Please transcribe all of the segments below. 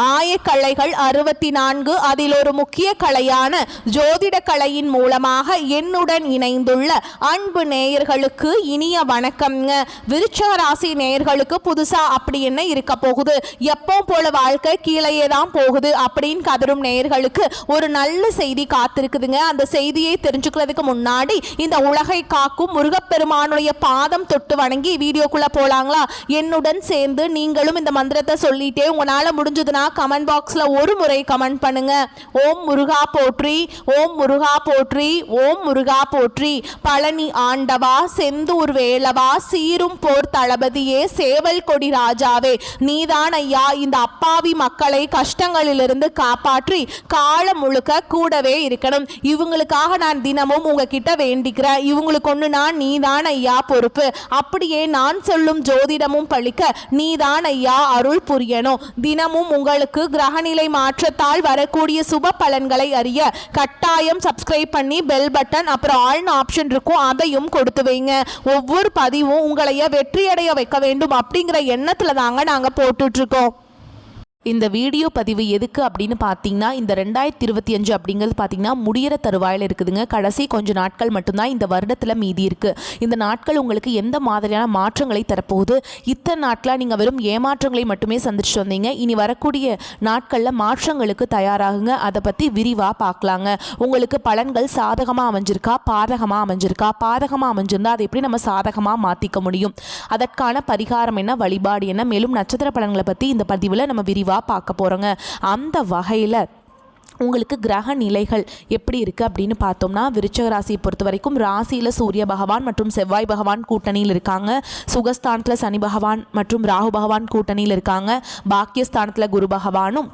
ஆயக்கலைகள் 64. அதில் ஒரு முக்கிய கலையான ஜோதிட கலையின் மூலமாக என்னுடன் இணைந்துள்ள அன்பு நேயர்களுக்கு இனிய வணக்கம்ங்க. விருச்சிக ராசி நேயர்களுக்கு புதுசா அப்படி என்ன இருக்க போகுது, எப்போ போல வாழ்க்கை கீழேயே தான் போகுது அப்படின்னு கதரும் நேயர்களுக்கு ஒரு நல்ல செய்தி காத்திருக்குதுங்க. அந்த செய்தியை தெரிஞ்சுக்கிறதுக்கு முன்னாடி இந்த உலகை காக்கும் முருகப்பெருமானுடைய பாதம் தொட்டு வணங்கி வீடியோக்குள்ள போலாங்களா? என்னுடன் சேர்ந்து நீங்களும் இந்த மந்திரத்தை சொல்லிட்டே உங்களால முடிஞ்சதுன்னா கமெண்ட் பாக்ஸ்ல ஒரு முறை கமெண்ட் பண்ணுங்க. ஓம் முருகா போற்றி, ஓம் முருகா போற்றி, ஓம் முருகா போற்றி. பழனி ஆண்டவா, செந்தூர் வேலவா, சீரும் போர் தளபதியே, சேவல் கொடி ராஜாவே, நீதான் ஐயா இந்த அப்பாவி மக்களை கஷ்டங்களிலிருந்து காப்பாற்றி காலம் முழுக்க கூடவே இருக்கணும். இவங்களுக்காக நான் தினமும் உங்ககிட்ட வேண்டிக்கிறேன். இவங்களுக்கு ஒன்று நான் நீதான் ஐயா பொறுப்பு. அப்படியே நான் சொல்லும் ஜோதிடமும் பழிக்க நீதான் ஐயா அருள் புரியணும். தினமும் உங்களுக்கு கிரகநிலை மாற்றத்தால் வரக்கூடிய சுப பலன்களை அறிய கட்டாயம் சப்ஸ்கிரைப் பண்ணி பெல் பட்டன் அப்புறம் ஆல்னு ஆப்ஷன் இருக்கும், அதையும் கொடுத்து வைங்க. ஒவ்வொரு பதிவும் உங்களைய வெற்றியடைய வைக்க வேண்டும் அப்படிங்கிற எண்ணத்துல தாங்க நாங்க போட்டுட்டு இருக்கோம். இந்த வீடியோ பதிவு எதுக்கு அப்படின்னு பார்த்தீங்கன்னா, இந்த 2025 அப்படிங்கிறது பார்த்தீங்கன்னா முடிகிற தருவாயில் இருக்குதுங்க. கடைசி கொஞ்சம் நாட்கள் மட்டும்தான் இந்த வருடத்தில் மீதி இருக்குது. இந்த நாட்கள் உங்களுக்கு எந்த மாதிரியான மாற்றங்களை தரப்போகுது? இத்தனை நாட்களாக நீங்கள் வெறும் ஏமாற்றங்களை மட்டுமே சந்திச்சுட்டு வந்தீங்க. இனி வரக்கூடிய நாட்களில் மாற்றங்களுக்கு தயாராகுங்க. அதை பற்றி விரிவாக பார்க்கலாங்க. உங்களுக்கு பலன்கள் சாதகமாக அமைஞ்சிருக்கா, பாதகமாக அமைஞ்சிருக்கா? பாதகமாக அமைஞ்சிருந்தா அதை எப்படி நம்ம சாதகமாக மாற்றிக்க முடியும்? அதற்கான பரிகாரம் என்ன, வழிபாடு என்ன, மேலும் நட்சத்திர பலன்களை பற்றி இந்த பதிவில் நம்ம விரிவாக பார்க்க போகிறோங்க. அந்த வகையில் உங்களுக்கு கிரக நிலைகள் எப்படி இருக்குது அப்படின்னு பார்த்தோம்னா, விருச்சிக ராசியை பொறுத்த வரைக்கும் ராசியில் சூரிய பகவான் மற்றும் செவ்வாய் பகவான் கூட்டணியில் இருக்காங்க. சுகஸ்தானத்தில் சனி பகவான் மற்றும் ராகு பகவான் கூட்டணியில் இருக்காங்க. பாக்கியஸ்தானத்தில் குரு பகவானும்,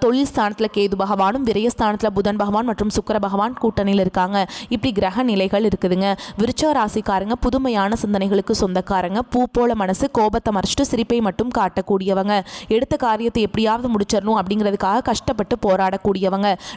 தொழில் ஸ்தானத்தில் கேது பகவானும், விரயஸ்தானத்தில் புதன் பகவான் மற்றும் சுக்கிர பகவான் கூட்டணியில் இருக்காங்க. இப்படி கிரக நிலைகள் இருக்குதுங்க. விருச்சிக ராசிக்காரங்க புதுமையான சிந்தனைகளுக்கு சொந்தக்காரங்க. பூ போல மனசு, கோபத்தை மறைச்சிட்டு சிரிப்பை மட்டும் காட்டக்கூடியவங்க. எடுத்த காரியத்தை எப்படியாவது முடிச்சிடணும் அப்படிங்கிறதுக்காக கஷ்டப்பட்டு போராடக்கூடியவங்க.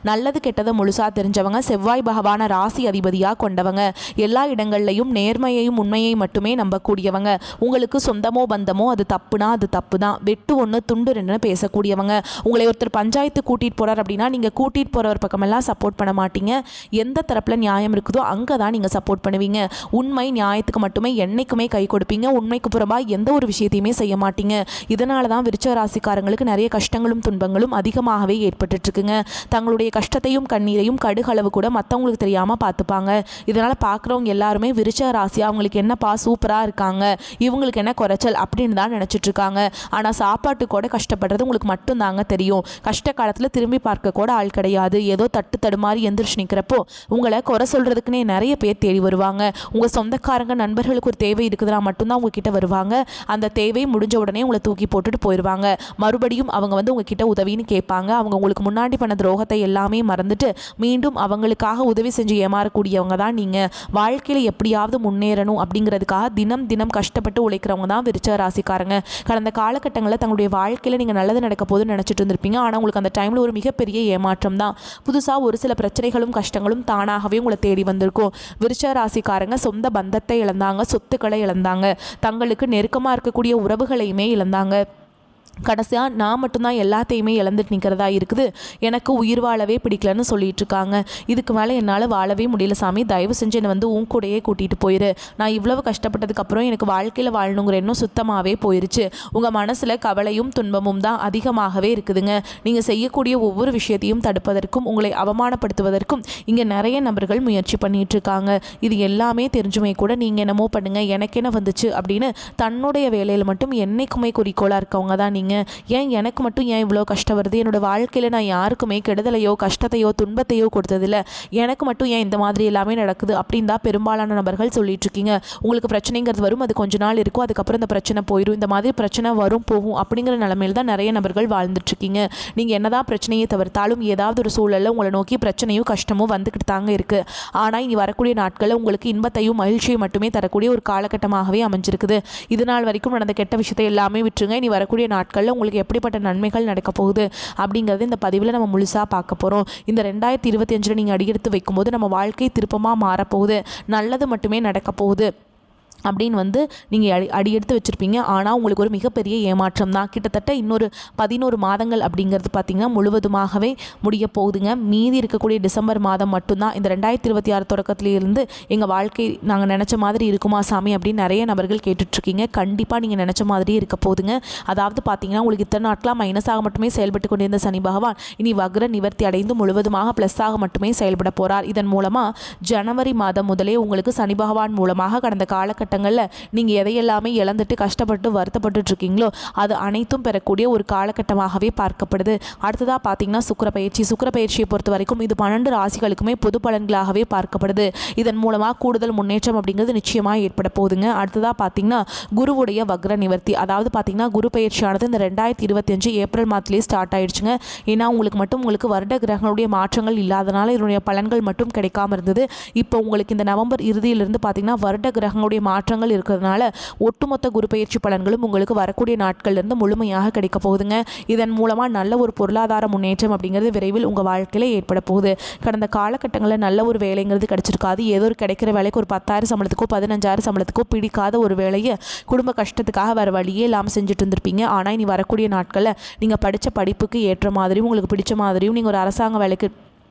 நல்லது கெட்டதை முழுசா தெரிஞ்சவங்க. செவ்வாய் பகவான ராசி அதிபதியாக கொண்டவங்க. எல்லா இடங்கள்லையும் நேர்மையையும் உண்மையை மட்டுமே நம்பக்கூடியவங்க. உங்களுக்கு சொந்தமோ பந்தமோ அது தப்புனா அது தப்பு தான், வெட்டு ஒன்று துண்டு ரெண்டுன்னு பேசக்கூடியவங்க. உங்களை ஒருத்தர் பஞ்சாயத்து கூட்டிகிட்டு போகிறார் அப்படின்னா நீங்கள் கூட்டிகிட்டு போகிறவர் பக்கமெல்லாம் சப்போர்ட் பண்ண மாட்டீங்க. எந்த தரப்பில் நியாயம் இருக்குதோ அங்கே தான் நீங்கள் சப்போர்ட் பண்ணுவீங்க. உண்மை நியாயத்துக்கு மட்டுமே என்றைக்குமே கை கொடுப்பீங்க. உண்மைக்கு புறம்பாக எந்த ஒரு விஷயத்தையுமே செய்ய மாட்டீங்க. இதனால தான் விருச்சிக ராசிக்காரங்களுக்கு நிறைய கஷ்டங்களும் துன்பங்களும் அதிகமாகவே ஏற்பட்டுருக்குங்க. தங்களுடைய கஷ்டத்தையும் கண்ணீரையும் கடுகளவு கூட மற்றவங்களுக்கு தெரியாமல் பார்த்துப்பாங்க. இதனால் பார்க்குறவங்க எல்லாருமே விருச்சிக ராசியாக அவங்களுக்கு என்னப்பா சூப்பராக இருக்காங்க, இவங்களுக்கு என்ன குறைச்சல் அப்படின்னு தான் நினச்சிட்டு இருக்காங்க. ஆனால் சாப்பாட்டு கூட கஷ்டப்படுறது உங்களுக்கு மட்டும்தாங்க தெரியும். கஷ்ட காலத்தில் திரும்பி பார்க்க கூட ஆள் கிடையாது. ஏதோ தட்டு தடுமாறி எந்திரிச்சு நிற்கிறப்போ உங்களை குறை சொல்கிறதுக்குன்னே நிறைய பேர் தேடி வருவாங்க. உங்கள் சொந்தக்காரங்க நண்பர்களுக்கு ஒரு தேவை இருக்குதுன்னா மட்டும்தான் உங்ககிட்ட வருவாங்க. அந்த தேவை முடிஞ்ச உடனே உங்களை தூக்கி போட்டுட்டு போயிடுவாங்க. மறுபடியும் அவங்க வந்து உங்ககிட்ட உதவின்னு கேட்பாங்க. அவங்க உங்களுக்கு முன்னாடி பண்ண துரோகத்தை எல்லாமே மறந்துட்டு மீண்டும் அவங்களுக்காக உதவி செஞ்சு ஏமாறக்கூடியவங்க தான் நீங்கள். வாழ்க்கையில் எப்படியாவது முன்னேறணும் அப்படிங்கிறதுக்காக தினம் தினம் கஷ்டப்பட்டு உழைக்கிறவங்க தான் விருச்சிக ராசிக்காரங்க. கடந்த காலகட்டங்களில் தங்களுடைய வாழ்க்கையில் நீங்கள் நல்லது நடக்க போதுன்னு நினச்சிட்டு இருந்திருப்பீங்க. ஆனால் உங்களுக்கு அந்த டைமில் ஒரு மிகப்பெரிய ஏமாற்றம் தான். புதுசாக ஒரு சில பிரச்சனைகளும் கஷ்டங்களும் தானாகவே உங்களை தேடி வந்திருக்கும். விருச்சிக ராசிக்காரங்க சொந்த பந்தத்தை இழந்தாங்க, சொத்துக்களை இழந்தாங்க, தங்களுக்கு நெருக்கமாக இருக்கக்கூடிய உறவுகளையுமே இழந்தாங்க. கடைசியாக நான் மட்டும்தான் எல்லாத்தையுமே இழந்துட்டு நிற்கிறதா இருக்குது, எனக்கு உயிர் வாழவே பிடிக்கலன்னு சொல்லிட்டு இருக்காங்க. இதுக்கு மேலே என்னால் வாழவே முடியல சாமி, தயவு செஞ்சு என்னை வந்து உன் கூடையே கூட்டிகிட்டு போயிரு. நான் இவ்வளவு கஷ்டப்பட்டதுக்கப்புறம் எனக்கு வாழ்க்கையில் வாழணுங்கிற எண்ணம் சுத்தமாகவே போயிருச்சு. உங்கள் மனசில் கவலையும் துன்பமும் தான் அதிகமாகவே இருக்குதுங்க. நீங்கள் செய்யக்கூடிய ஒவ்வொரு விஷயத்தையும் தடுப்பதற்கும் உங்களை அவமானப்படுத்துவதற்கும் இங்கே நிறைய நபர்கள் முயற்சி பண்ணிகிட்டு இருக்காங்க. இது எல்லாமே தெரிஞ்சுமே கூட நீங்கள் என்னமோ பண்ணுங்கள், எனக்கு என்ன வந்துச்சு அப்படின்னு தன்னுடைய வேலையில் மட்டும் என்னைக்குமே குறிக்கோளாக இருக்கவங்க தான் நீங்கள். ஏன் எனக்கு மட்டும் ஏன் இவ்வளோ கஷ்டம் வருது, என்னோட வாழ்க்கையில் நான் யாருக்குமே கெடுதலையோ கஷ்டத்தையோ துன்பத்தையோ கொடுத்ததில்ல, எனக்கு மட்டும் ஏன் இந்த மாதிரி எல்லாமே நடக்குது அப்படின்னு தான் பெரும்பாலான நபர்கள் சொல்லிட்டு இருக்கீங்க. உங்களுக்கு பிரச்சனைங்கிறது வரும், அது கொஞ்ச நாள் இருக்கும், அதுக்கப்புறம் இந்த பிரச்சனை போயிடும். இந்த மாதிரி பிரச்சனை வரும் போகும் அப்படிங்கிற நிலைமையில் தான் நிறைய நபர்கள் வாழ்ந்துட்டுருக்கீங்க. நீங்கள் என்னதான் பிரச்சனையை தவிர்த்தாலும் ஏதாவது ஒரு சூழலில் உங்களை நோக்கி பிரச்சனையும் கஷ்டமும் வந்துக்கிட்டு தாங்க இருக்குது. ஆனால் இனி வரக்கூடிய நாட்களில் உங்களுக்கு இன்பத்தையும் மகிழ்ச்சியும் மட்டுமே தரக்கூடிய ஒரு காலகட்டமாகவே அமைஞ்சிருக்குது. இது நாள் வரைக்கும் நடந்த கெட்ட விஷயத்தை எல்லாமே விட்டுருங்க. இனி வரக்கூடிய நாட்கள் உங்களுக்கு எப்படிப்பட்ட நன்மைகள் நடக்க போகுது அப்படிங்கிறது இந்த பதிவில் நம்ம முழுசாக பார்க்க போகிறோம். இந்த 2025 நீங்கள் அடியெடுத்து வைக்கும்போது நம்ம வாழ்க்கை திருப்பமாக மாறப்போகுது, நல்லது மட்டுமே நடக்க போகுது. அப்படின்னு வந்து நீங்கள் அடி எடுத்து வச்சுருப்பீங்க. ஆனால் உங்களுக்கு ஒரு மிகப்பெரிய ஏமாற்றம் தான். கிட்டத்தட்ட இன்னொரு 11 மாதங்கள் அப்படிங்கிறது பார்த்திங்கன்னா முழுவதுமாகவே முடிய போகுதுங்க. மீதி இருக்கக்கூடிய டிசம்பர் மாதம் மட்டும்தான் இந்த 2026 தொடக்கத்திலிருந்து எங்கள் வாழ்க்கை நாங்கள் நினச்ச மாதிரி இருக்குமா சாமி அப்படின்னு நிறைய நபர்கள் கேட்டுட்ருக்கீங்க. கண்டிப்பாக நீங்கள் நினச்ச மாதிரியே இருக்க போகுதுங்க. அதாவது பார்த்திங்கன்னா உங்களுக்கு இத்தனை நாட்களாக மைனஸாக மட்டுமே செயல்பட்டு கொண்டிருந்த சனி பகவான் இனி வக்ர நிவர்த்தி அடைந்து முழுவதுமாக ப்ளஸ்ஸாக மட்டுமே செயல்பட போகிறார். இதன் மூலமாக ஜனவரி மாதம் முதலே உங்களுக்கு சனி பகவான் மூலமாக கடந்த காலகட்டங்களில் நீங்கள் எதையெல்லாமே இழந்துட்டு கஷ்டப்பட்டு வருத்தப்பட்டு இருக்கீங்களோ அது அனைத்தும் பெறக்கூடிய ஒரு காலகட்டமாகவே பார்க்கப்படுது. அடுத்ததாக பார்த்தீங்கன்னா சுக்கிர பயிற்சியை பொறுத்த வரைக்கும் இது 12 ராசிகளுக்குமே பொது பலன்களாகவே பார்க்கப்படுது. இதன் மூலமாக கூடுதல் முன்னேற்றம் அப்படிங்கிறது நிச்சயமாக ஏற்பட போகுதுங்க. அடுத்ததாக பார்த்தீங்கன்னா குருவுடைய வக்ர நிவர்த்தி, அதாவது பார்த்தீங்கன்னா குரு பயிற்சியானது இந்த 2025 ஏப்ரல் மாதத்திலேயே ஸ்டார்ட் ஆயிடுச்சுங்க. ஏன்னா உங்களுக்கு வருட கிரகங்களுடைய மாற்றங்கள் இல்லாதனால இதனுடைய பலன்கள் மட்டும் கிடைக்காம இருந்தது. இப்போ உங்களுக்கு இந்த நவம்பர் இறுதியிலிருந்து பார்த்தீங்கன்னா வருட கிரகங்களுடைய மாற்றங்கள் இருக்கிறதுனால ஒட்டுமொத்த குரு பயிற்சி பலன்களும் உங்களுக்கு வரக்கூடிய நாட்கள்லேருந்து முழுமையாக கிடைக்க போகுதுங்க. இதன் மூலமாக நல்ல ஒரு பொருளாதார முன்னேற்றம் அப்படிங்கிறது விரைவில் உங்கள் வாழ்க்கையில் ஏற்பட போகுது. கடந்த காலகட்டங்களில் நல்ல ஒரு வேலைங்கிறது கிடைச்சிருக்காது. ஏதோ ஒரு கிடைக்கிற வேலைக்கு ஒரு 10,000 சம்பளத்துக்கோ 15,000 சம்பளத்துக்கோ பிடிக்காத ஒரு வேலையை குடும்ப கஷ்டத்துக்காக வேறு வழியே இல்லாமல் செஞ்சுட்டு இருந்திருப்பீங்க. ஆனால் இனி வரக்கூடிய நாட்களில் நீங்கள் படித்த படிப்புக்கு ஏற்ற மாதிரியும் உங்களுக்கு பிடிச்ச மாதிரியும் நீங்கள் ஒரு அரசாங்க வேலைக்கு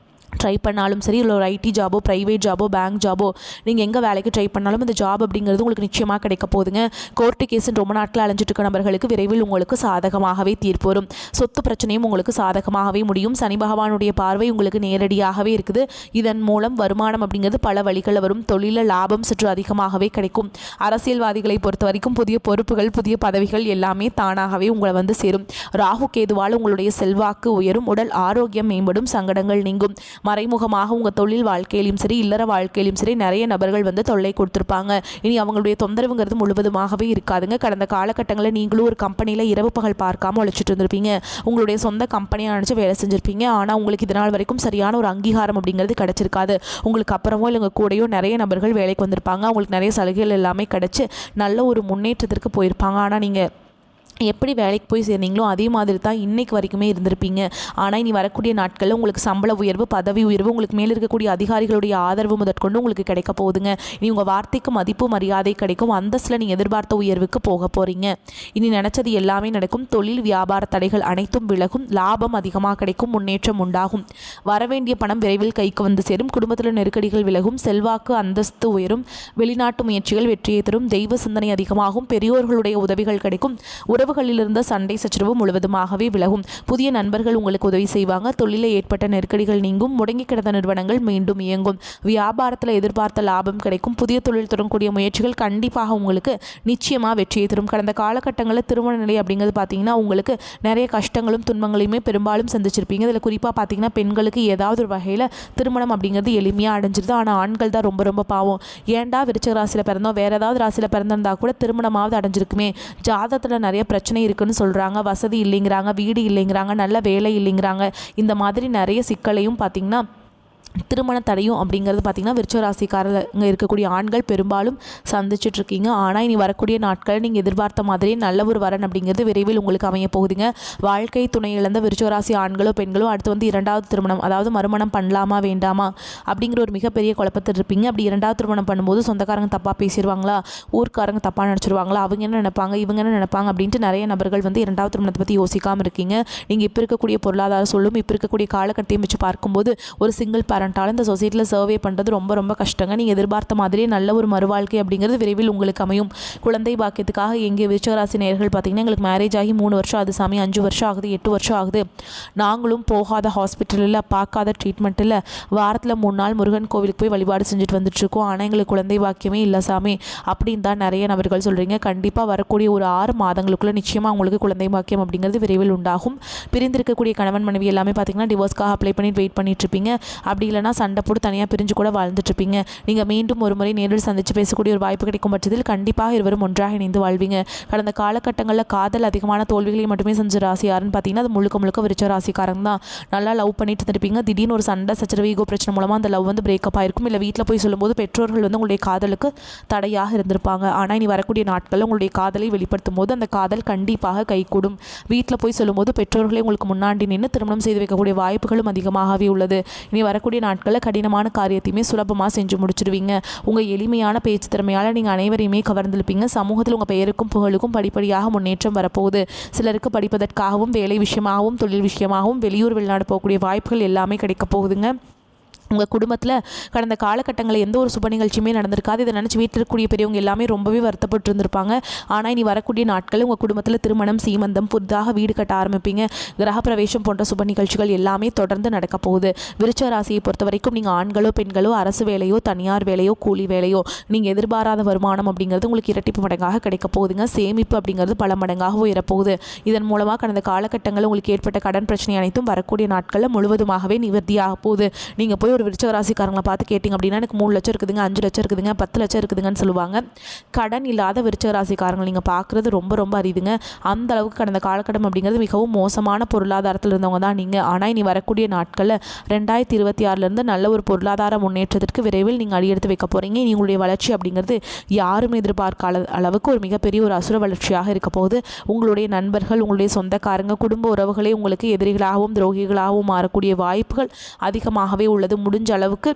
ட்ரை பண்ணாலும் சரி, இல்லை ஒரு ஐடி ஜாபோ, ப்ரைவேட் ஜாபோ, பேங்க் ஜாபோ, நீங்கள் எங்கே வேலைக்கு ட்ரை பண்ணாலும் இந்த ஜாப் அப்படிங்கிறது உங்களுக்கு நிச்சயமாக கிடைக்க போகுதுங்க. கோர்ட்டு கேஸுன்னு ரொம்ப நாட்கள் அலைஞ்சிட்டு இருக்க நபர்களுக்கு விரைவில் உங்களுக்கு சாதகமாகவே தீர்ப்பு வரும். சொத்து பிரச்சனையும் உங்களுக்கு சாதகமாகவே முடியும். சனி பகவானுடைய பார்வை உங்களுக்கு நேரடியாகவே இருக்குது. இதன் மூலம் வருமானம் அப்படிங்கிறது பல வழிகளில் வரும். தொழிலில் லாபம் சற்று அதிகமாகவே கிடைக்கும். அரசியல்வாதிகளை பொறுத்த வரைக்கும் புதிய பொறுப்புகள், புதிய பதவிகள் எல்லாமே தானாகவே உங்களை வந்து சேரும். ராகு கேதுவால் உங்களுடைய செல்வாக்கு உயரும். உடல் ஆரோக்கியம் மேம்படும். சங்கடங்கள் நீங்கும். மறைமுகமாக உங்கள் தொழில் வாழ்க்கையிலும் சரி, இல்லற வாழ்க்கையிலும் சரி நிறைய நபர்கள் வந்து தொல்லை கொடுத்துருப்பாங்க. இனி அவங்களுடைய தொந்தரவுங்கிறது முழுவதுமாகவே இருக்காதுங்க. கடந்த காலகட்டங்களில் நீங்களும் ஒரு கம்பெனியில் இரவு பகல் பார்க்காம உழைச்சிட்டு இருந்திருப்பீங்க. உங்களுடைய சொந்த கம்பெனியாக நினச்சி வேலை செஞ்சுருப்பீங்க. ஆனால் உங்களுக்கு இதனால் வரைக்கும் சரியான ஒரு அங்கீகாரம் அப்படிங்கிறது கிடச்சிருக்காது. உங்களுக்கு அப்புறமோ இல்லை உங்கள் கூடயோ நிறைய நபர்கள் வேலைக்கு வந்திருப்பாங்க. அவங்களுக்கு நிறைய சலுகைகள் எல்லாமே கிடச்சி நல்ல ஒரு முன்னேற்றத்திற்கு போயிருப்பாங்க. ஆனால் நீங்கள் எப்படி வேலைக்கு போய் சேர்ந்தீங்களோ அதே மாதிரி தான் இன்றைக்கு வரைக்குமே இருந்திருப்பீங்க. ஆனால் இனி வரக்கூடிய நாட்களில் உங்களுக்கு சம்பள உயர்வு, பதவி உயர்வு, உங்களுக்கு மேலே இருக்கக்கூடிய அதிகாரிகளுடைய ஆதரவு முதற்கொண்டு உங்களுக்கு கிடைக்க போகுதுங்க. இனி உங்கள் வார்த்தைக்கு மதிப்பு மரியாதை கிடைக்கும். அந்தஸ்தில் நீங்கள் எதிர்பார்த்த உயர்வுக்கு போக போகிறீங்க. இனி நினச்சது எல்லாமே நடக்கும். தொழில் வியாபார தடைகள் அனைத்தும் விலகும். லாபம் அதிகமாக கிடைக்கும். முன்னேற்றம் உண்டாகும். வரவேண்டிய பணம் விரைவில் கைக்கு வந்து சேரும். குடும்பத்தில் நெருக்கடிகள் விலகும். செல்வாக்கு அந்தஸ்து உயரும். வெளிநாட்டு முயற்சிகள் வெற்றியை தரும். தெய்வ சிந்தனை அதிகமாகும். பெரியோர்களுடைய உதவிகள் கிடைக்கும். உறவுகளில் இருந்த சண்டை சச்சரவு முழுவதுமாகவே விலகும். புதிய நண்பர்கள் உங்களுக்கு உதவி செய்வாங்க. தொழிலில் ஏற்பட்ட நெருக்கடிகள் நீங்கும். முடங்கி கிடந்த நிறுவனங்கள் மீண்டும் இயங்கும். வியாபாரத்தில் எதிர்பார்த்த லாபம் கிடைக்கும். புதிய தொழில் தொடங்கக்கூடிய முயற்சிகள் கண்டிப்பாக உங்களுக்கு நிச்சயமாக வெற்றியை தரும். கடந்த காலகட்டங்களில் திருமண நிலை அப்படிங்கிறது பார்த்தீங்கன்னா உங்களுக்கு நிறைய கஷ்டங்களும் துன்பங்களையுமே பெரும்பாலும் சந்திச்சிருப்பீங்க. இதில் குறிப்பாக பார்த்தீங்கன்னா பெண்களுக்கு ஏதாவது ஒரு வகையில் திருமணம் அப்படிங்கிறது எளிமையாக அடைஞ்சிருது. ஆனால் ஆண்கள் தான் ரொம்ப ரொம்ப பாவம். ஏன்டா விருச்சிக ராசியில் பிறந்தோம், வேறு ஏதாவது ராசியில் பிறந்திருந்தால் கூட திருமணமாவது அடைஞ்சிருக்குமே. ஜாதகத்தில் நிறைய பிரச்சனை இருக்குன்னு சொல்கிறாங்க. வசதி இல்லைங்கிறாங்க, வீடு இல்லைங்கிறாங்க, நல்ல வேலை இல்லைங்கிறாங்க. இந்த மாதிரி நிறைய சிக்கலையும் பார்த்திங்கன்னா திருமண தடையும் அப்படிங்கிறது பார்த்திங்கன்னா விருச்சிக ராசிக்காரங்க இருக்கக்கூடிய ஆண்கள் பெரும்பாலும் சந்திச்சிட்ருக்கீங்க. ஆனால் இனி வரக்கூடிய நாட்கள் நீங்கள் எதிர்பார்த்த மாதிரியே நல்ல ஒரு வரன் அப்படிங்கிறது விரைவில் உங்களுக்கு அமைய போகுதுங்க. வாழ்க்கை துணை இழந்த விருச்சிக ராசி ஆண்களோ பெண்களோ அடுத்து வந்து 2வது திருமணம், அதாவது மறுமணம் பண்ணலாமா வேண்டாமா அப்படிங்கிற ஒரு மிகப்பெரிய குழப்பத்தில் இருப்பீங்க. அப்படி 2வது திருமணம் பண்ணும்போது சொந்தக்காரங்க தப்பாக பேசிடுவாங்களா, ஊர்க்காரங்க தப்பாக நினச்சிருவாங்களா, அவங்க என்ன நினைப்பாங்க, இவங்க என்ன நினைப்பாங்க அப்படின்ட்டு நிறைய நபர்கள் வந்து 2வது திருமணத்தை பற்றி யோசிக்காமல் இருக்கீங்க. நீங்கள் இப்போ இருக்கக்கூடிய பொருளாதார சொல்லும் இப்போ இருக்கக்கூடிய காலகட்டத்தையும் வச்சு பார்க்கும்போது ஒரு சிங்கிள் இந்த சொசைட்டியில் சர்வே பண்ணுறது ரொம்ப ரொம்ப கஷ்டங்க. நீங்கள் எதிர்பார்த்த மாதிரியே நல்ல ஒரு மறுவாழ்க்கை அப்படிங்கிறது விரைவில் உங்களுக்கு அமையும். குழந்தை பாக்கியத்துக்காக எங்கே விருச்சிக ராசி நேயர்கள் பார்த்தீங்கன்னா எங்களுக்கு மேரேஜ் ஆகி 3 வருஷம் ஆகுது சாமி, 5 வருஷம் ஆகுது, 8 வருஷம் ஆகுது, நாங்களும் போகாத ஹாஸ்பிட்டலில் பார்க்காத ட்ரீட்மெண்ட்டில் வாரத்தில் 3 நாள் முருகன் கோவிலுக்கு போய் வழிபாடு செஞ்சுட்டு வந்துட்டுருக்கோம், ஆனால் எங்களுக்கு குழந்தை பாக்கியமே இல்லை சாமி அப்படின்னு தான் நிறைய நபர்கள் சொல்கிறீங்க. கண்டிப்பாக வரக்கூடிய ஒரு 6 மாதங்களுக்குள்ளே நிச்சயமாக உங்களுக்கு குழந்தை பாக்கியம் அப்படிங்கிறது விரைவில் உண்டாகும். பிரிந்திருக்கக்கூடிய கணவன் மனைவி எல்லாமே பார்த்தீங்கன்னா டிவோர்ஸ்க்காக அப்ளை பண்ணிட்டு வெயிட் பண்ணிட்டுருப்பீங்க. அப்படி இல்லைனா சண்டை போட்டு தனியாக பிரிஞ்சு கூட வாழ்ந்துட்டுருப்பீங்க. நீங்கள் மீண்டும் ஒரு முறை நேரில் சந்தித்து பேசக்கூடிய ஒரு வாய்ப்பு கிடைக்கும் பட்சத்தில் கண்டிப்பாக இருவரும் ஒன்றாக இணைந்து வாழ்வீங்க. கடந்த காலகட்டங்களில் காதல் அதிகமான தோல்விகளை மட்டுமே செஞ்ச ராசி யாருன்னு பார்த்தீங்கன்னா அது முழுக்க விருச்சிக ராசிக்காரங்க தான். நல்லா லவ் பண்ணிட்டு இருப்பீங்க. திடீர்னு ஒரு சண்டை சச்சரவு ஈகோ பிரச்சனை மூலமாக அந்த லவ் வந்து பிரேக்கப் ஆயிருக்கும். இல்லை வீட்டில் போய் சொல்லும்போது பெற்றோர்கள் வந்து உங்களுடைய காதலுக்கு தடையாக இருந்திருப்பாங்க. ஆனால் இனி வரக்கூடிய நாட்களில் உங்களுடைய காதலை வெளிப்படுத்தும் போது அந்த காதல் கண்டிப்பாக கைகூடும். வீட்டில் போய் சொல்லும்போது பெற்றோர்களை உங்களுக்கு முன்னாடி நின்று திருமணம் செய்து வைக்கக்கூடிய வாய்ப்புகளும் அதிகமாகவே உள்ளது. இனி வரக்கூடிய நாட்களில் கடினமான காரியத்தையுமே சுலபமாக செஞ்சு முடிச்சிடுவீங்க. உங்கள் எளிமையான பேச்சு திறமையால் நீங்கள் அனைவரையுமே கவர்ந்திருப்பீங்க. சமூகத்தில் உங்கள் பெயருக்கும் புகழுக்கும் படிப்படியாக முன்னேற்றம் வரப்போகுது. சிலருக்கு படிப்பதற்காகவும் வேலை விஷயமாகவும் தொழில் விஷயமாகவும் வெளியூர் வெளிநாடு போகக்கூடிய வாய்ப்புகள் எல்லாமே கிடைக்க போகுதுங்க. உங்கள் குடும்பத்தில் கடந்த காலகட்டங்களில் எந்த ஒரு சுப நிகழ்ச்சியுமே நடந்திருக்காது. இதை நினச்சி வீட்டில் இருக்கக்கூடிய பெரியவங்க எல்லாமே ரொம்பவே வருத்தப்பட்டு இருந்திருப்பாங்க. ஆனால் இனி வரக்கூடிய நாட்களில் உங்கள் குடும்பத்தில் திருமணம், சீமந்தம், புதிதாக வீடு கட்ட ஆரம்பிப்பீங்க. கிரகப்பிரவேசம் போன்ற சுப நிகழ்ச்சிகள் எல்லாமே தொடர்ந்து நடக்க போகுது. விருச்சிக ராசியை பொறுத்த வரைக்கும் நீங்கள் ஆண்களோ பெண்களோ அரசு வேலையோ தனியார் வேலையோ கூலி வேலையோ நீங்கள் எதிர்பாராத வருமானம் அப்படிங்கிறது உங்களுக்கு இரட்டிப்பு மடங்காக கிடைக்க போகுதுங்க. சேமிப்பு அப்படிங்கிறது பல மடங்காக உயரப்போகுது. இதன் மூலமாக கடந்த காலகட்டங்களில் உங்களுக்கு ஏற்பட்ட கடன் பிரச்சனை அனைத்தும் வரக்கூடிய நாட்களில் முழுவதுமாகவே நிவர்த்தியாக போகுது. நீங்கள் போய் ஒரு விருச்சிக ராசிக்காரங்களை பார்த்து கேட்டிங்க அப்படின்னா எனக்கு 3 லட்சம் இருக்குதுங்க, 5 லட்சம் இருக்குதுங்க, 10 லட்சம் இருக்குதுங்கன்னு சொல்லுவாங்க. கடன் இல்லாத விருச்சிக ராசிக்காரங்களை நீங்கள் பார்க்குறது ரொம்ப ரொம்ப அரிதுங்க. அந்த அளவுக்கு கடந்த காலகட்டம் அப்படிங்கிறது மிகவும் மோசமான பொருளாதாரத்தில் இருந்தவங்க தான் நீங்கள். ஆனால் இனி வரக்கூடிய நாட்களில் 2026 நல்ல ஒரு பொருளாதார முன்னேற்றத்திற்கு விரைவில் நீங்கள் அடியெடுத்து வைக்க போகிறீங்க. இனி உங்களுடைய வளர்ச்சி அப்படிங்கிறது யாரும் எதிர்பார்க்காத அளவுக்கு ஒரு மிகப்பெரிய ஒரு அசுர வளர்ச்சியாக இருக்க போகுது. உங்களுடைய நண்பர்கள், உங்களுடைய சொந்தக்காரங்க, குடும்ப உறவுகளே உங்களுக்கு எதிரிகளாகவும் துரோகிகளாகவும் மாறக்கூடிய வாய்ப்புகள் அதிகமாகவே உள்ளது. முடிஞ்ச அளவுக்கு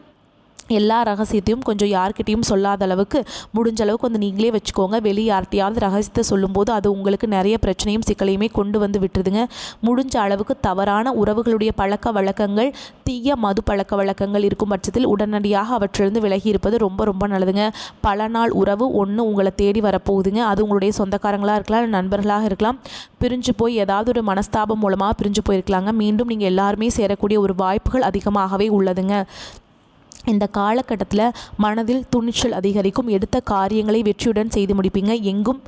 எல்லா ரகசியத்தையும் கொஞ்சம் யார்கிட்டையும் சொல்லாத அளவுக்கு முடிஞ்ச அளவுக்கு வந்து நீங்களே வச்சுக்கோங்க. வெளியே யார்கிட்டையாவது ரகசியத்தை சொல்லும்போது அது உங்களுக்கு நிறைய பிரச்சனையும் சிக்கலையுமே கொண்டு வந்து விட்டுருதுங்க. முடிஞ்ச அளவுக்கு தவறான உறவுகளுடைய பழக்க வழக்கங்கள், தீய மது பழக்க வழக்கங்கள் இருக்கும் பட்சத்தில் உடனடியாக அவற்றிலிருந்து விலகி இருப்பது ரொம்ப ரொம்ப நல்லதுங்க. பல நாள் உறவு ஒன்று உங்களை தேடி வரப்போகுதுங்க. அது உங்களுடைய சொந்தக்காரங்களாக இருக்கலாம், நண்பர்களாக இருக்கலாம். பிரிஞ்சு போய் ஏதாவது ஒரு மனஸ்தாபம் மூலமாக பிரிஞ்சு போயிருக்கலாங்க. மீண்டும் நீங்கள் எல்லாருமே சேரக்கூடிய ஒரு வாய்ப்புகள் அதிகமாகவே உள்ளதுங்க. இந்த காலகட்டத்தில் மனதில் துணிச்சல் அதிகரிக்கும். எடுத்த காரியங்களை வெற்றியுடன் செய்து முடிப்பீங்க. எங்கும்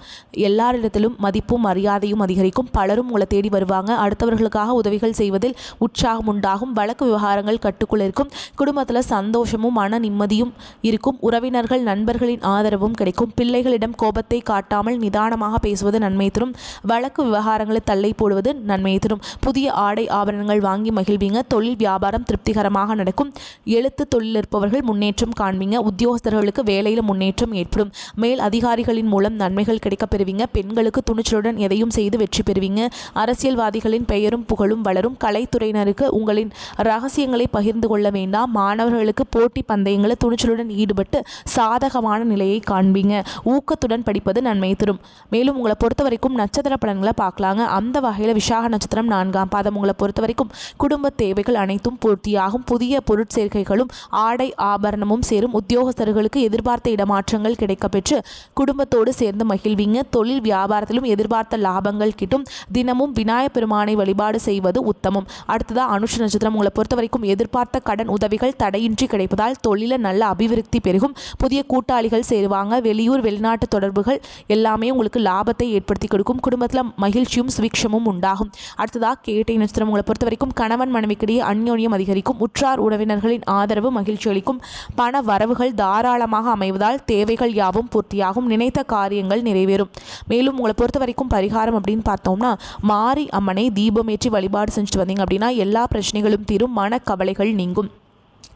எல்லாரிடத்திலும் மதிப்பும் மரியாதையும் அதிகரிக்கும். பலரும் உங்களை தேடி வருவாங்க. அடுத்தவர்களுக்காக உதவிகள் செய்வதில் உற்சாகம் உண்டாகும். வழக்கு விவகாரங்கள் கட்டுக்குள்ள இருக்கும். குடும்பத்தில் சந்தோஷமும் மன நிம்மதியும் இருக்கும். உறவினர்கள், நண்பர்களின் ஆதரவும் கிடைக்கும். பிள்ளைகளிடம் கோபத்தை காட்டாமல் நிதானமாக பேசுவது நன்மை தரும். வழக்கு விவகாரங்களை தள்ளை போடுவது நன்மை தரும். புதிய ஆடை ஆபரணங்கள் வாங்கி மகிழ்வீங்க. தொழில் வியாபாரம் திருப்திகரமாக நடக்கும். எழுத்து தொழில் இருப்பவர்கள் முன்னேற்றம் காண்பீங்க. உத்தியோகஸ்தர்களுக்கு வேலையில் முன்னேற்றம் ஏற்படும். மேல் அதிகாரிகளின் மூலம் நன்மைகள் கிடைக்கப் பெறுவீங்க. பெண்களுக்கு துணிச்சலுடன் எதையும் செய்து வெற்றி பெறுவீங்க. அரசியல்வாதிகளின் பெயரும் புகழும் வளரும். கலைத்துறையினருக்கு உங்களின் ரகசியங்களை பகிர்ந்து கொள்ள வேண்டாம். மாணவர்களுக்கு போட்டி பந்தயங்களில் துணிச்சலுடன் ஈடுபட்டு சாதகமான நிலையை காண்பீங்க. ஊக்கத்துடன் படிப்பது நன்மை தரும். மேலும் உங்களை பொறுத்த வரைக்கும் நட்சத்திர பலன்களை பார்க்கலாங்க. அந்த வகையில் விசாக நட்சத்திரம் 4ஆம் பாதம். உங்களை பொறுத்த வரைக்கும் குடும்ப தேவைகள் அனைத்தும் பூர்த்தியாகும். புதிய பொருட்சேர்க்கைகளும் ஆடை ஆபரணமும் சேரும். உத்தியோகஸ்தர்களுக்கு எதிர்பார்த்த இடமாற்றங்கள் கிடைக்கப்பெற்று குடும்பத்தோடு சேர்ந்து மகிழ்வீங்க. தொழில் வியாபாரத்திலும் எதிர்பார்த்த லாபங்கள் கிட்டும். தினமும் விநாயகப் பெருமானை வழிபாடு செய்வது உத்தமம். அடுத்ததா அனுஷ நட்சத்திரம். உங்களை பொறுத்த வரைக்கும் எதிர்பார்த்த கடன் உதவிகள் தடையின்றி கிடைப்பதால் தொழில நல்ல அபிவிருத்தி பெருகும். புதிய கூட்டாளிகள் சேருவாங்க. வெளியூர் வெளிநாட்டு தொடர்புகள் எல்லாமே உங்களுக்கு லாபத்தை ஏற்படுத்தி கொடுக்கும். குடும்பத்தில் மகிழ்ச்சியும் சுவிக்ஷமும் உண்டாகும். அடுத்ததா கேட்டை நட்சத்திரம். உங்களை பொறுத்த வரைக்கும் கணவன் மனைவிக்கிடையே அந்யோன்யம் அதிகரிக்கும். உற்றார் உறவினர்களின் ஆதரவு மகிழ்ச்சி அளிக்கும். பண வரவுகள் தாராளமாக அமைவதால் தேவைகள் யாவும் பூர்த்தியாகும். நினைத்த காரியங்கள் நிறைவேறும். மேலும் உங்களை பொறுத்த வரைக்கும் பரிகாரம் அப்படின்னு பார்த்தோம்னா, மாரி அம்மனை தீபமேற்றி வழிபாடு செஞ்சுட்டு வந்தீங்க அப்படின்னா எல்லா பிரச்சனைகளும் தீரும். மனக்கவலைகள் நீங்கும்.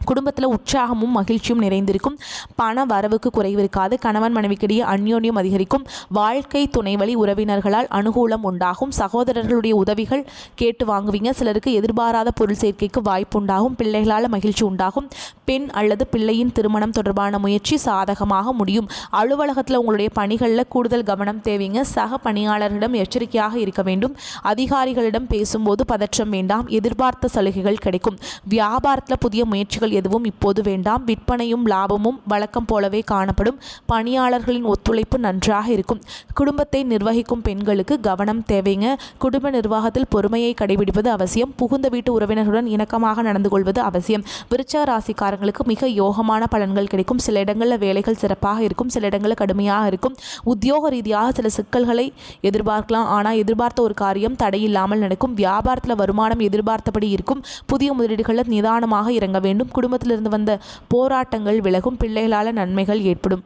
குடும்பத்தில் உற்சாகமும் மகிழ்ச்சியும் நிறைந்திருக்கும். பண வரவுக்கு குறைவு இருக்காது. கணவன் மனைவிக்கிடையே அந்யோன்யம் அதிகரிக்கும். வாழ்க்கை துணை வழி உறவினர்களால் அனுகூலம் உண்டாகும். சகோதரர்களுடைய உதவிகள் கேட்டு வாங்குவீங்க. சிலருக்கு எதிர்பாராத பொருள் சேர்க்கைக்கு வாய்ப்பு உண்டாகும். பிள்ளைகளால் மகிழ்ச்சி உண்டாகும். பெண் அல்லது பிள்ளையின் திருமணம் தொடர்பான முயற்சி சாதகமாக முடியும். அலுவலகத்தில் உங்களுடைய பணிகளில் கூடுதல் கவனம் தேவைங்க. சக பணியாளர்களிடம் எச்சரிக்கையாக இருக்க வேண்டும். அதிகாரிகளிடம் பேசும்போது பதற்றம் வேண்டாம். எதிர்பார்த்த சலுகைகள் கிடைக்கும். வியாபாரத்தில் புதிய முயற்சிகள் எதுவும் இப்போது வேண்டாம். விற்பனையும் லாபமும் வழக்கம் போலவே காணப்படும். பணியாளர்களின் ஒத்துழைப்பு நன்றாக இருக்கும். குடும்பத்தை நிர்வகிக்கும் பெண்களுக்கு கவனம் தேவைங்க. குடும்ப நிர்வாகத்தில் பொறுமையை கடைபிடிப்பது அவசியம். புகுந்த வீட்டு உறவினர்களுடன் இணக்கமாக நடந்து கொள்வது அவசியம். விருச்சிக ராசிக்காரங்களுக்கு மிக யோகமான பலன்கள் கிடைக்கும். சில இடங்களில் வேலைகள் சிறப்பாக இருக்கும், சில இடங்களில் கடுமையாக இருக்கும். உத்தியோக ரீதியாக சில சிக்கல்களை எதிர்பார்க்கலாம். ஆனால் எதிர்பார்த்த ஒரு காரியம் தடையில்லாமல் நடக்கும். வியாபாரத்தில் வருமானம் எதிர்பார்த்தபடி இருக்கும். புதிய முதலீடுகளில் நிதானமாக இறங்க வேண்டும். குடும்பத்திலிருந்து வந்த போராட்டங்கள் விலகும். பிள்ளைகளால் நன்மைகள் ஏற்படும்.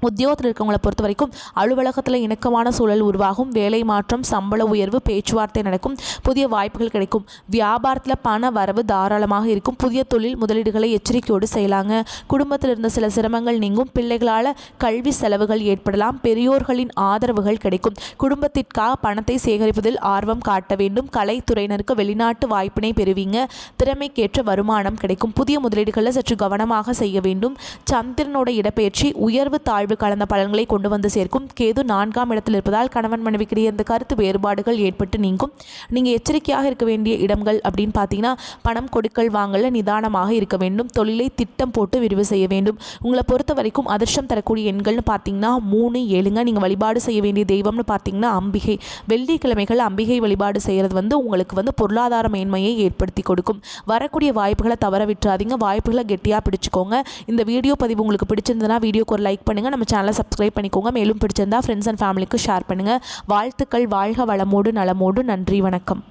உத்தியோகத்தில் இருக்கவங்களை பொறுத்த வரைக்கும் அலுவலகத்தில் இணக்கமான சூழல் உருவாகும். வேலை மாற்றம், சம்பள உயர்வு, பேச்சுவார்த்தை நடக்கும். புதிய வாய்ப்புகள் கிடைக்கும். வியாபாரத்தில் பண வரவு தாராளமாக இருக்கும். புதிய தொழில் முதலீடுகளை எச்சரிக்கையோடு செய்யலாங்க. குடும்பத்தில் இருந்த சில சிரமங்கள் நீங்கும். பிள்ளைகளால் கல்வி செலவுகள் ஏற்படலாம். பெரியோர்களின் ஆதரவுகள் கிடைக்கும். குடும்பத்திற்காக பணத்தை சேகரிப்பதில் ஆர்வம் காட்ட வேண்டும். கலைத்துறையினருக்கு வெளிநாட்டு வாய்ப்பினை பெறுவீங்க. திறமைக்கேற்ற வருமானம் கிடைக்கும். புதிய முதலீடுகளை சற்று கவனமாக செய்ய வேண்டும். சந்திரனோட இடப்பெயர்ச்சி உயர்வு தாழ்வு கலந்த பலன்களை கொண்டு வந்து சேர்க்கும். கேது 4ஆம் இடத்தில் இருப்பதால் கணவன் மனைவிக்கிடையே இந்த கருத்து வேறுபாடுகள் ஏற்பட்டு நீங்கும். நீங்கள் எச்சரிக்கையாக இருக்க வேண்டிய இடங்கள் அப்படின்னு பார்த்தீங்கன்னா, பணம் கொடுக்கல் வாங்கல நிதானமாக இருக்க வேண்டும். தொழிலை திட்டம் போட்டு விரிவு செய்ய வேண்டும். உங்களை பொறுத்த வரைக்கும் அதிர்ஷ்டம் தரக்கூடிய எண்கள்னு பார்த்தீங்கன்னா 3, 7ங்க. நீங்கள் வழிபாடு செய்ய வேண்டிய தெய்வம்னு பார்த்தீங்கன்னா அம்பிகை. வெள்ளிக்கிழமைகள் அம்பிகை வழிபாடு செய்கிறது உங்களுக்கு பொருளாதார மேன்மையை ஏற்படுத்தி கொடுக்கும். வரக்கூடிய வாய்ப்புகளை தவற விட்டுறாதீங்க. வாய்ப்புகளை கெட்டியாக பிடிச்சிக்கோங்க. இந்த வீடியோ பதிவு உங்களுக்கு பிடிச்சிருந்ததுன்னா வீடியோக்கு ஒரு லைக் பண்ணுங்கள். நம்ம சேனலை சப்ஸ்கிரைப் பண்ணிக்கோங்க. மேலும் பிடிச்சிருந்தா ஃப்ரெண்ட்ஸ் அண்ட் ஃபேமிலிக்கு ஷேர் பண்ணுங்கள். வாழ்த்துக்கள். வாழ்க வளமோடு நலமோடு. நன்றி. வணக்கம்.